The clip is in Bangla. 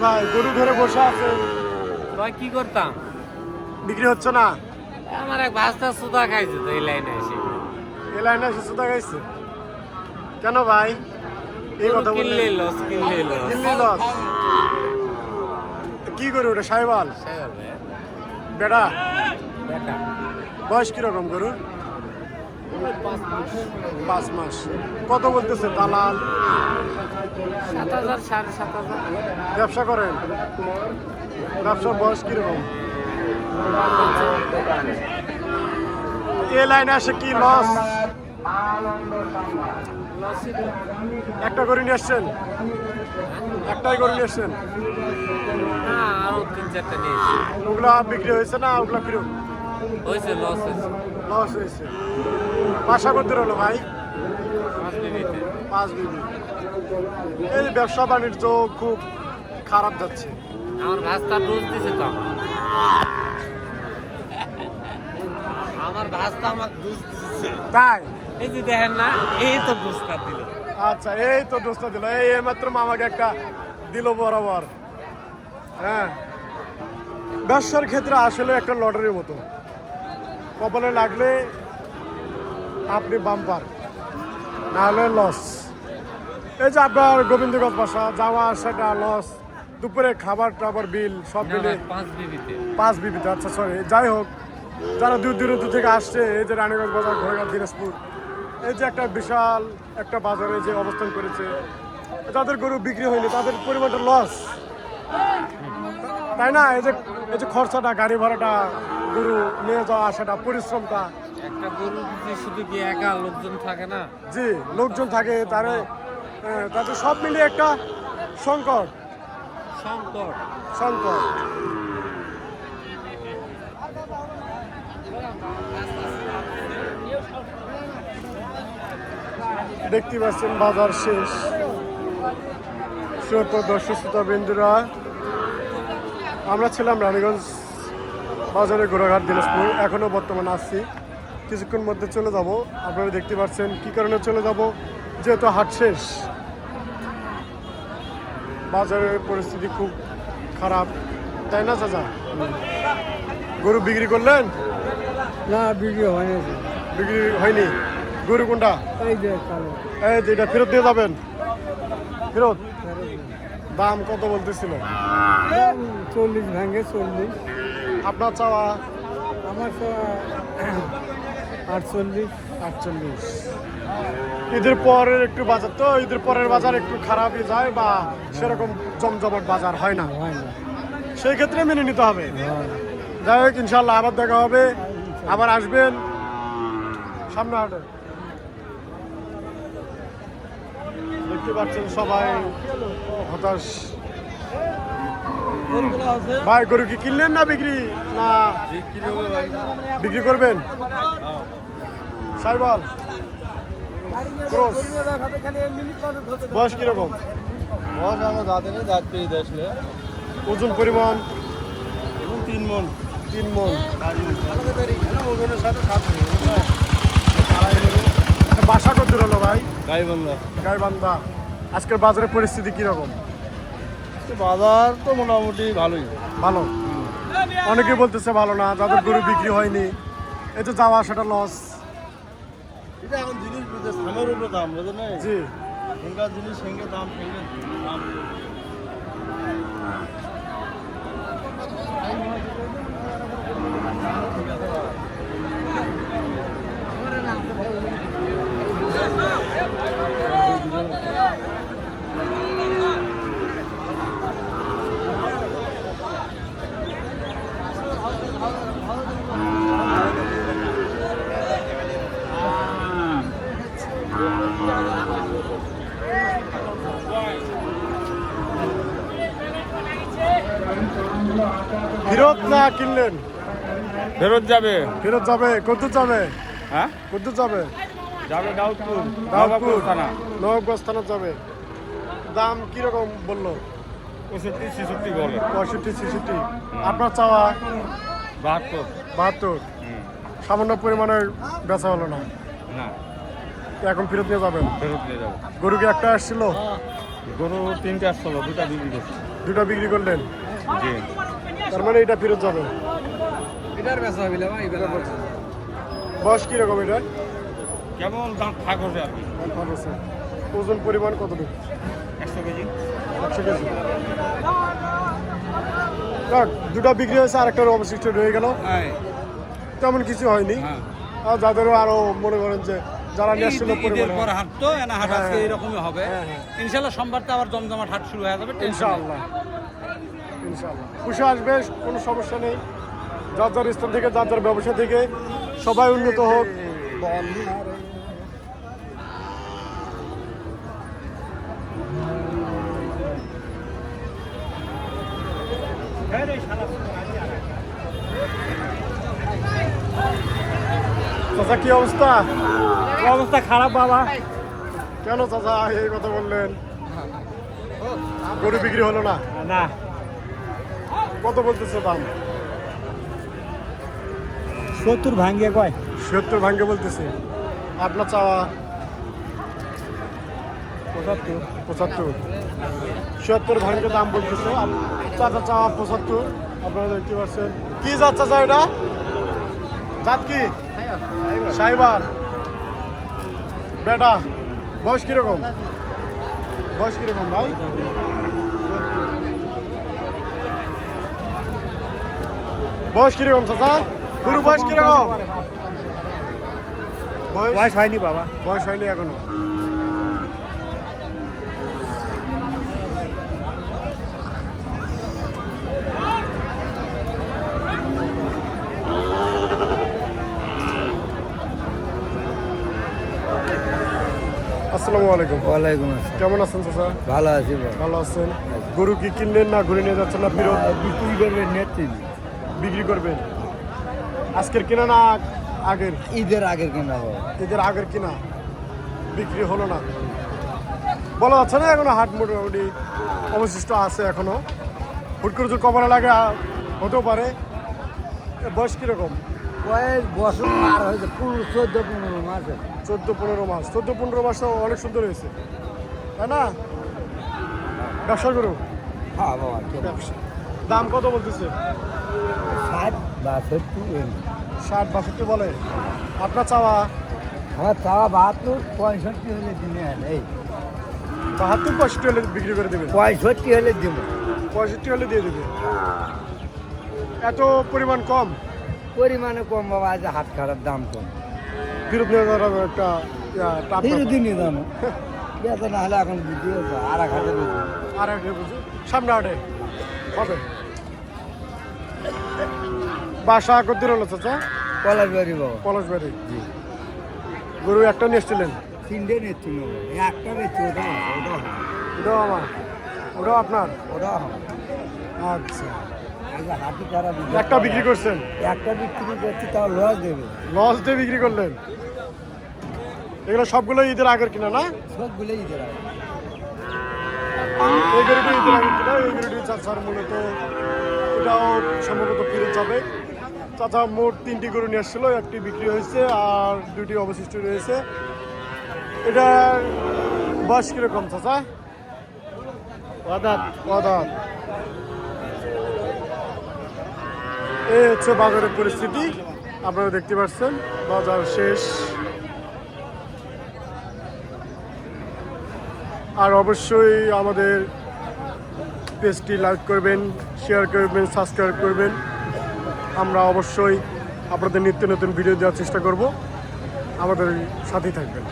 ভাই? গরু ধরে বসে আছে, ভাই কি করতাম? বিক্রি হচ্ছে না। আমার এক ভাস্তা সুদা খাইছে তো এই লাইনে এসে। এ লাইনে এসে সুতা গাইছে কেন ভাই? এই কথা বললে কিনলে লস। কিনলি লস। কি গরু ওটা? সাইবাল বেড়া? বেটা বয়স কিরকম গরুর? 5 মাস। কত বলতেছে দালাল? 7,000 7,500। ব্যবসা করেন? ব্যবসার বয়স কিরকম? এ লাইনে আসে কি লস? একটা গরু নিয়ে আসছেন? একটাই গরু নিয়ে আসছেন? না আরো 3-4টা নিয়েছি। ওগুলা বিক্রি হয়েছে না ওগুলা ফিরত? হয়েছে লস হয়েছে। লস হয়েছে। বাসা করতে হলো ভাই? 5 মিনিটে। 5 বিঘি। এই ব্যবসা বাণিজ্য খুব খারাপ যাচ্ছে। আমার ভাস্তা ডোজ দিছে তো আমার ভাস্তা আমার ডোজ দিছে। তাই? এই যে দেখেন না, এই তো ডোজটা দিল। আচ্ছা, এই তো দোষটা দিল। এই মাত্র মামাকে একটা দিল বরাবর। হ্যাঁ, ব্যবসার ক্ষেত্রে আসলে একটা লটারির মতো। কপালে লাগলে আপনি বাম্পার, না হলে লস। এই যে আপনার গোবিন্দগঞ্জ বাসা যাওয়া আসাটা লস, দুপুরে খাবার টাবার বিল সব মিলে 5 মিনিটে। 5 বিবিতে। আচ্ছা সরি, যাই হোক, যারা দূর দূরান্ত থেকে আসছে, এই যে রানীগঞ্জ বাজার, ঘোড়াঘাট, দিনাজপুর, এই যে একটা বিশাল একটা বাজারে যে অবস্থান করেছে, যাদের গরু বিক্রি হয়নি তাদের পরিমাণটা লস, তাই না? এই যে খরচাটা, গাড়ি ভাড়াটা, গরু নিয়ে যাওয়া আসাটা, পরিশ্রমটা। একটা গরু যদি শুধু কি একা লোকজন থাকে না? জি, লোকজন থাকে, তাদের সব মিলিয়ে একটা সংকট। সংকট। দেখতে পাচ্ছেন বাজার শেষ। শ্রোতা দর্শক শ্রোতা বিন্দুরা, আমরা ছিলাম রানীগঞ্জ বাজারে, ঘোড়াঘাট, দিনাজপুর। এখনো বর্তমানে আসছি, কিছুক্ষণ মধ্যে চলে যাব। আপনারা দেখতে পাচ্ছেন কি কারণে চলে যাব, যেহেতু হাট শেষ। বাজারের পরিস্থিতি খুব খারাপ, তাই না চাচা? গরু বিক্রি করলেন? না, বিক্রি হয়নি। বিক্রি হয়নি। গরু কোনটা? এই যে কালো। এই যে এটা ফেরত দিয়ে যাবেন? ফেরত? দাম কত বলতেছিল? 40 ভাঙে 40। আপনার চাওয়া? আমার 48। 48। ঈদের পরের একটু বাজার তো, ঈদের পরের বাজার একটু খারাপই যায়, বা সেরকম জমজমাট বাজার হয় না। হয় না। সেই ক্ষেত্রে মেনে নিতে হবে। হয়। যাই হোক, ইনশাল্লাহ আবার দেখা হবে, আবার আসবেন সামনে হাটে। দেখতে পাচ্ছেন সবাই হতাশ। ভাই গরু কি কিনলেন না বিক্রি? না বিক্রি করবেন? সাইবাল ক্রস। বয়স কিরকম? ওজন পরিমাণ? 3 মণ। 3 মণ। বাসা কত হলো ভাই? গাইবান্ধা। আজকের বাজারের পরিস্থিতি কিরকম? বাজার তো মোটামুটি ভালোই। ভালো। অনেকে বলতেছে ভালো না, যাদের গরু বিক্রি হয়নি, এই তো যাওয়া আসাটা লস। এটা এখন জিনিস দামের উপরে দাম, বুঝলেন? জি, এখানকার জিনিস সঙ্গে দাম দাম। ফেরত না কিনলেন? ফেরত যাবে। ফেরত যাবে? কত যাবে? হ্যাঁ, কত যাবে? যাবে দাউদপুর। দাউদপুর থানা। নবাবগঞ্জ থানা যাবে। দাম কিরকম বললো? 65-66 বলে। 65-66। আপনার চাওয়া? 72। 72। সামান্য পরিমাণে বেচা হলো না, না, এখন ফেরত নিয়ে যাবেন? ফেরত নিয়ে যাবো। গরু কি একটা আসছিল? গরু 3টা আসলো, 2টা বিক্রি করছে। দুটা বিক্রি করলেন, জি। তার মানে এটা ফেরত যাবে। এটার বেচা হইলে ভাই বয়স কিরকম এটা? কেমন দাম থাকবে আর কি। ওজন পরিমাণ কতটুকু? 100 কেজি। 100 কেজি। যাক, দুটা বিক্রি হয়েছে, আর একটা অবশিষ্ট রয়ে গেল। হ্যাঁ তেমন কিছু হয়নি। হ্যাঁ। আর যাদেরও আরো মনে করেন যে যারা ন্যাশনাল ঈদের পর হাট তো এনা হাট হ্যাঁ, আজকে হ্যাঁ। এরকমই হবে। হ্যাঁ, হ্যাঁ। ইনশাআল্লাহ সোমবার তো আবার জমজমাট হাট শুরু হয়ে যাবে। ইনশাআল্লাহ ইনশাআল্লাহ খুশি আসবে, কোনো সমস্যা নেই। যার যার স্থান থেকে, যার যার ব্যবসা থেকে সবাই উন্নত হোক। চাচা কি অবস্থা? অবস্থা খারাপ বাবা। কেন চাচা এই কথা বললেন? গরু বিক্রি হলো না? না, কত বলতেছে দাম? 70 ভাঙ্গে কয়। 70 ভাঙ্গে বলতেছে। আপনার চাওয়া 75। 75। 76 ভাঙ্গে দাম বলতেছে। চাচা চাওয়া 75। আপনারা দেখতে পাচ্ছেন। কি জাত চাচা এটা? জাত কি? সাইবার। বেটা বয়স কিরকম? বয়স কিরকম ভাই? বয়স কিরকম চাচা? গরু বয়স কিরকম? বয়স হয়নি বাবা। বয়স হয়নি এখনো। আসসালামু আলাইকুম। ওয়ালাইকুম আসসালাম। কেমন আছেন চাচা? ভালো আছি ভালো আছেন। গরু কি কিনলেন না ঘুরে নিয়ে যাচ্ছেন না ফেরত বিক্রি করবেন নেত্রী বিক্রি করবেন? আজকের কিনা না আগের? ঈদের আগের কেনা বাবা। ঈদের আগের কিনা বিক্রি হলো না, বলা যাচ্ছে না এখনো। হাট মোটামুটি অবশিষ্ট আছে এখনো। হুট করে যদি কবরে লাগে হতেও পারে। বয়স কিরকম? বয়স বছর পার হয়েছে 14-15 মাস। 14-15 মাস। 14-15 মাস তো অনেক সুন্দর হয়েছে, তাই না? ব্যবসা করো? হ্যাঁ বাবা, ব্যবসা। দাম কত বলতেছে? 60-62। 60-62 বলে। আপনার চাওয়া? আমার চাওয়া 72-65 হলে দিনে এই 72-65 হলে বিক্রি করে দেবেন? 65 হলে দিব। 65 হলে দিয়ে দেবে? এত পরিমাণ কম? পরিমাণে কম বাবা, আজ হাত খারাপ, দাম কম। ফেরত নিয়ে যাওয়ার একটা টাপ দিনই দাম বেতন না হলে এখন বুঝি আর এক হাজার আর একটা বুঝি সামনে হাটে হবে। বাসা কত দূর হলো চাচা? পলাশ বাড়ি বাবা। পলাশবাড়ি। গরু একটা নিয়ে এসেছিলেন? 3টে নিচ্ছি বাবা, একটা নিচ্ছি, ওটাও আমার, ওটাও আপনার? ওটা আচ্ছা, আজ হাতি খারাপ। একটা বিক্রি করছেন? একটা বিক্রি করছি, তাও লস দেবে। লস দিয়ে বিক্রি করলেন? এগুলো সবগুলো ঈদের আগের কিনা না? সবগুলো ঈদের আগে। এই গরুটি ঈদের আগের কিনা। এই গরুটি চাচার মূলত এটাও সম্ভবত ফিরে যাবে। চাচা মোট 3টি গরু নিয়ে আসছিল, একটি বিক্রি হয়েছে আর 2টি অবশিষ্ট রয়েছে। এটার বয়স কিরকম চাচা? অদাত। এই হচ্ছে বাজারের পরিস্থিতি, আপনারা দেখতে পাচ্ছেন। বাজার শেষ। আর অবশ্যই আমাদের পেজটি লাইক করবেন, শেয়ার করবেন, সাবস্ক্রাইব করবেন। আমরা অবশ্যই আপনাদের নিত্য নতুন ভিডিও দেওয়ার চেষ্টা করব। আমাদের সাথেই থাকবেন।